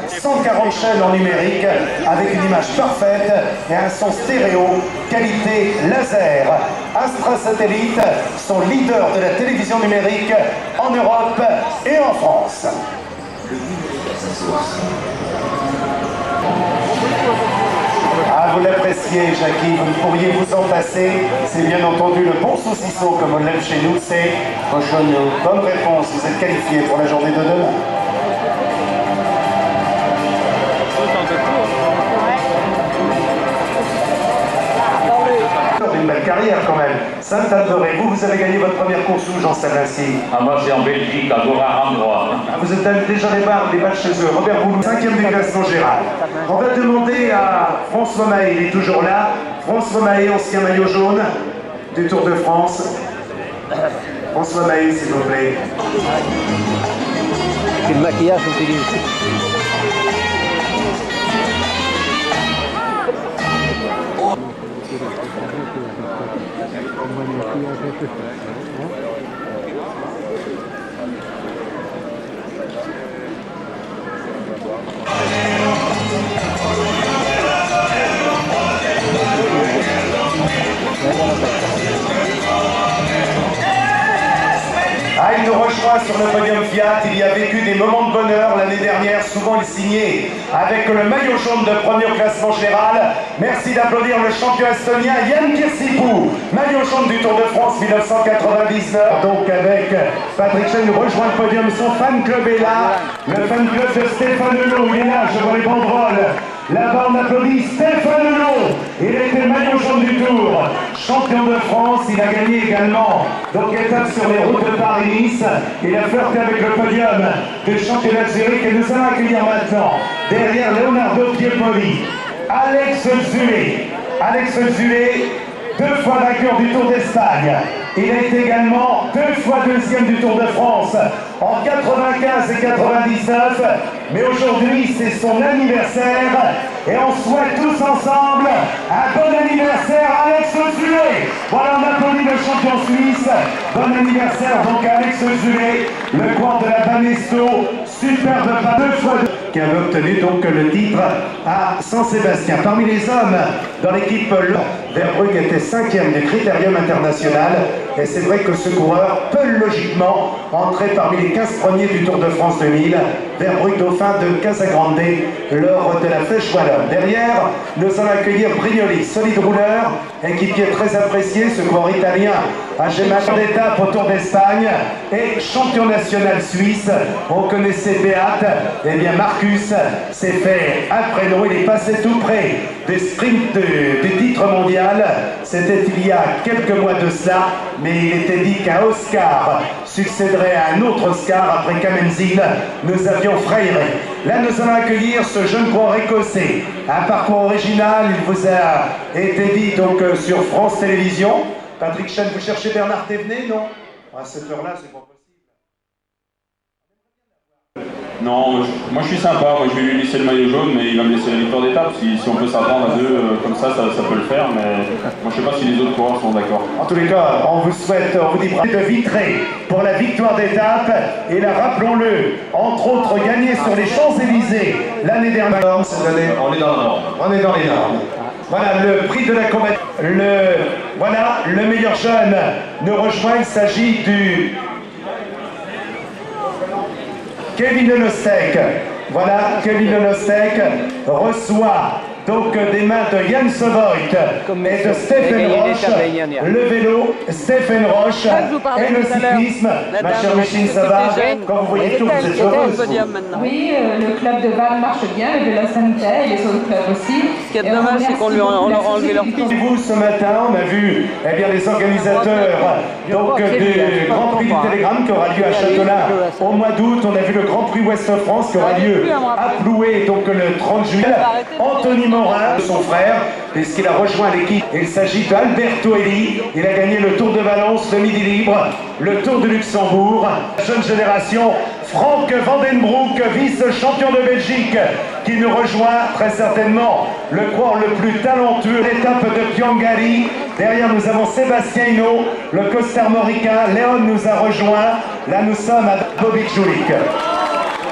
140 chaînes en numérique avec une image parfaite et un son stéréo, qualité laser. Astra Satellite sont leaders de la télévision numérique en Europe et en France. Ah, vous l'appréciez, Jackie, vous ne pourriez vous en passer. C'est bien entendu le bon saucisson, comme on l'aime chez nous, c'est cochonneau. Bonne réponse, vous êtes qualifié pour la journée de demain. Une belle carrière quand même. Saint-Alveret, vous avez gagné votre première course où, Jean Savinci? Ah, moi c'est en Belgique, à Gora-Androit. Vous êtes déjà les balles chez eux. Robert Boulou, 5e du classement général. On va demander à François Mahé, il est toujours là. François Mahé, ancien maillot jaune du Tour de France. François Mahé, s'il vous plaît. C'est le maquillage, on dit. Ah, il nous rejoint sur le podium Fiat, il y a vécu des moments de bonheur l'année dernière, souvent il signait avec le maillot jaune de premier au classement général. Merci d'applaudir le champion estonien Yann Kirsipuu, maillot jaune du Tour de France 1999. Donc avec Patrick Chen, nous rejoint le podium, son fan club est là, le fan club de Stéphane Hulot, il est là, je vois les banderoles. Là-bas, on applaudit Stéphane Hulot. Il était maillot jaune du Tour, champion de France. Il a gagné également donc étape sur les routes de Paris-Nice. Il a flirté avec le podium du championnat de Zurich. Et nous allons accueillir maintenant, derrière Leonardo Piepoli, Alex Zülle. Alex Zülle, 2 fois vainqueur du Tour d'Espagne. Il a été également 2 fois deuxième du Tour de France en 95 et 99. Mais aujourd'hui, c'est son anniversaire et on souhaite tous ensemble un bon anniversaire à Alex Zülle. Voilà, on applaudit le champion suisse. Bon anniversaire donc à Alex Zülle, le coin de la Banesto, superbe pas 2 fois qui avait obtenu donc le titre à Saint-Sébastien. Parmi les hommes dans l'équipe, Verbrugge était 5e du Critérium international. Et c'est vrai que ce coureur peut logiquement entrer parmi les 15 premiers du Tour de France 2000. Verbrugge, dauphin de Casagrande lors de la Flèche Wallonne. Derrière, nous allons accueillir Brignoli, solide rouleur, équipier très apprécié, ce coureur italien a gagné d'étape au Tour d'Espagne et champion national suisse. On connaissait Beat, et bien Marcus s'est fait un prénom, il est passé tout près des sprints du titre mondial. C'était il y a quelques mois de cela, mais il était dit qu'un Oscar succéderait à un autre Oscar après Kamenzil. Nous avions Freire. Là, nous allons accueillir ce jeune coureur écossais. Un parcours original, il vous a été dit donc sur France Télévisions. Patrick Chen, vous cherchez Bernard Thévenet, non? À cette heure-là, c'est pas possible. Non, moi je suis sympa, moi je vais lui laisser le maillot jaune, mais il va me laisser la victoire d'étape. Si on peut s'attendre à 2 comme ça peut le faire, mais moi je sais pas si les autres coureurs sont d'accord. En tous les cas, on vous souhaite, on vous dit bravo de Vitré pour la victoire d'étape. Et là, rappelons-le, entre autres, gagné sur les Champs-Élysées l'année dernière. Cette année, on est dans le Nord. On est dans les normes. Voilà le prix de la comète. Voilà, le meilleur jeune nous rejoint. Il s'agit du Kevin Lenostek. Voilà, Kevin Lenostek reçoit donc des mains de Jan Sovoit et de Stephen Roche, le vélo, Stephen Roche et le cyclisme. Ma chère Micheline, ça va? Quand vous voyez tout, vous êtes heureuse. Oui, le club de Vannes marche bien, le vélo sanitaire et les autres clubs aussi. Ce qui est dommage, c'est qu'on leur a enlevé leur piste. Vous, ce matin, on a vu les organisateurs donc, du Grand Prix du Télégramme qui aura lieu à Châtelain au mois d'août. On a vu le Grand Prix Ouest-France qui aura lieu à Ploué donc le 30 juillet. Anthony Morin, son frère, puisqu'il a rejoint l'équipe. Il s'agit d'Alberto Eli. Il a gagné le Tour de Valence, le Midi Libre, le Tour de Luxembourg. Jeune génération, Frank Van den Broek, vice-champion de Belgique, qui nous rejoint très certainement le coureur le plus talentueux. L'étape de Piangali. Derrière, nous avons Sébastien Hinault, le costarmoricain. Léon nous a rejoint. Là, nous sommes à Bobic Julik.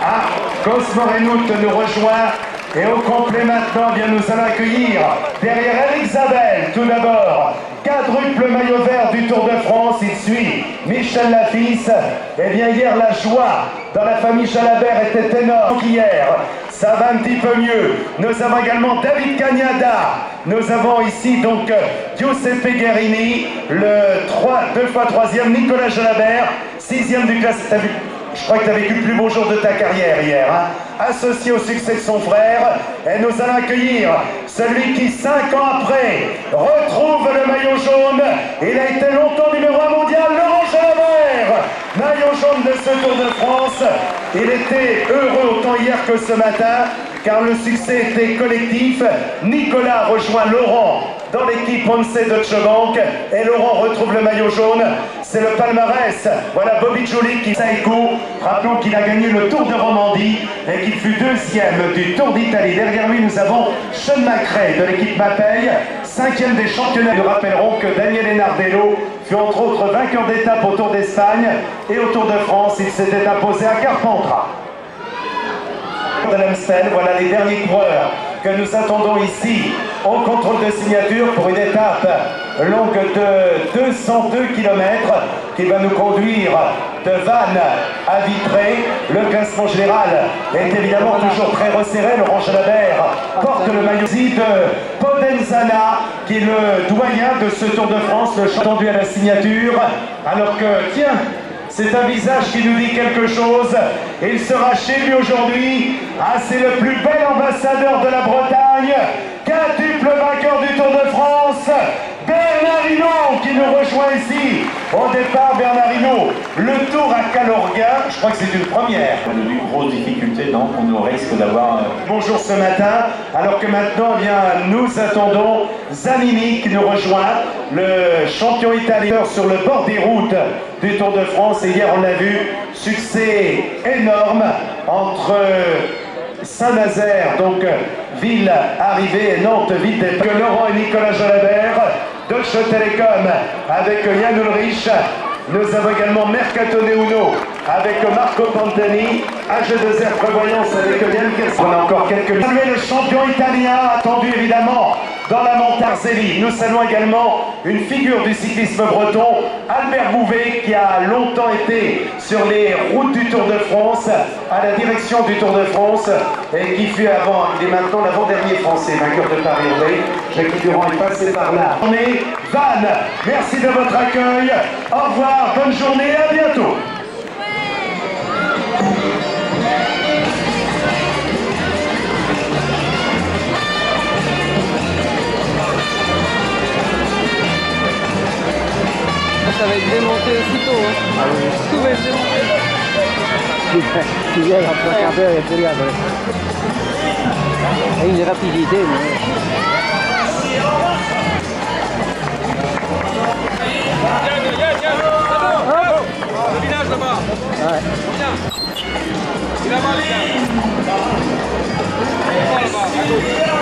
Ah, Cosmo Renout nous rejoint. Et au complet maintenant, bien nous allons accueillir derrière Eric Zabel, tout d'abord, quadruple maillot vert du Tour de France. Il suit Michel Lafisse. Eh bien, hier, la joie dans la famille Jalabert était énorme. Hier, ça va un petit peu mieux. Nous avons également David Cagnada. Nous avons ici donc Giuseppe Guerini, le 2 fois 3e, Nicolas Jalabert, 6e du classement. Je crois que tu as vécu le plus beau jour de ta carrière hier, hein? Associé au succès de son frère. Et nous allons accueillir celui qui, 5 ans après, retrouve le maillot jaune. Il a été longtemps numéro 1 mondial, Laurent Jalabert. Maillot jaune de ce Tour de France. Il était heureux autant hier que ce matin, car le succès était collectif. Nicolas rejoint Laurent dans l'équipe Once Deutsche Bank. Et Laurent retrouve le maillot jaune. C'est le palmarès. Voilà Bobic Julik qui Saïko. Rappelons qu'il a gagné le Tour de Romandie et qu'il fut 2e du Tour d'Italie. Derrière lui, nous avons Sean McRae de l'équipe Mapei, 5e des championnats. Nous rappellerons que Daniel Enardello fut entre autres vainqueur d'étape au Tour d'Espagne et au Tour de France. Il s'était imposé à Carpentras. De l'Amstel, voilà les derniers coureurs que nous attendons ici au contrôle de signature pour une étape longue de 202 km qui va nous conduire de Vannes à Vitré. Le classement général est évidemment toujours très resserré. Laurent Jalabert porte le maillot de Podenzana, qui est le doyen de ce Tour de France, le attendu à la signature. Alors que, tiens, c'est un visage qui nous dit quelque chose. Il sera chez lui aujourd'hui. Ah, c'est le plus bel ambassadeur de la Bretagne, quadruple vainqueur du Tour de France, Bernard Hinault, qui nous rejoint ici. Au départ, Bernard Hinault, le Tour à Calorga, je crois que c'est une première. Une grosse difficulté, donc on nous risque d'avoir... Bonjour ce matin, alors que maintenant, eh bien, nous attendons Zanini qui nous rejoint, le champion italien sur le bord des routes du Tour de France. Et hier, on l'a vu, succès énorme entre Saint-Nazaire, donc ville arrivée, et Nantes, ville des... Que Laurent et Nicolas Jalabert, Deutsche Telekom avec Yann Ulrich. Nous avons également Mercato Neuno avec Marco Pantani, AG2R Prévoyance avec Yann Kersel. On a encore quelques minutes. Saluer le champion italien attendu évidemment dans la Montarzelli. Nous saluons également une figure du cyclisme breton, Albert Bouvet, qui a longtemps été sur les routes du Tour de France, à la direction du Tour de France, et qui fut avant, il est maintenant l'avant-dernier français, vainqueur de Paris-Roubaix. Jacques Durand est passé par là. On est Vannes. Merci de votre accueil. Au revoir, bonne journée, à bientôt. Ça va être démonté aussitôt. Hein. Ah oui. Tout va être démonté. Si viene a placare e puriamo. È in rapidità. Le village là-bas. Ouais. Il a mal. Là-bas, à gauche.